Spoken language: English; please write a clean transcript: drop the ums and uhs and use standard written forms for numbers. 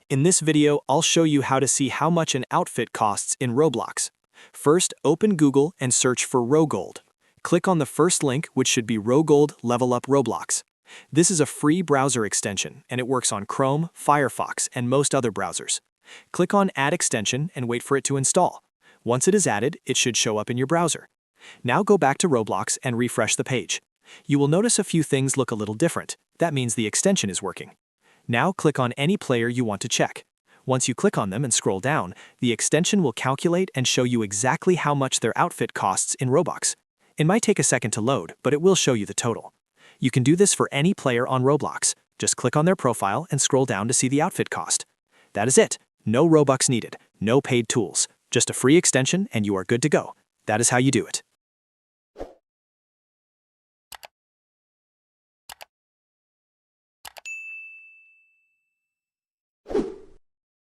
In this video, I'll show you how to see how much an outfit costs in Roblox. First, open Google and search for Rogold. Click on the first link, which should be Rogold Level Up Roblox. This is a free browser extension, and it works on Chrome, Firefox, and most other browsers. Click on Add Extension and wait for it to install. Once it is added, it should show up in your browser. Now go back to Roblox and refresh the page. You will notice a few things look a little different. That means the extension is working. Now click on any player you want to check. Once you click on them and scroll down, the extension will calculate and show you exactly how much their outfit costs in Robux. It might take a second to load, but it will show you the total. You can do this for any player on Roblox. Just click on their profile and scroll down to see the outfit cost. That is it. No Robux needed, no paid tools, just a free extension and you are good to go. That is how you do it.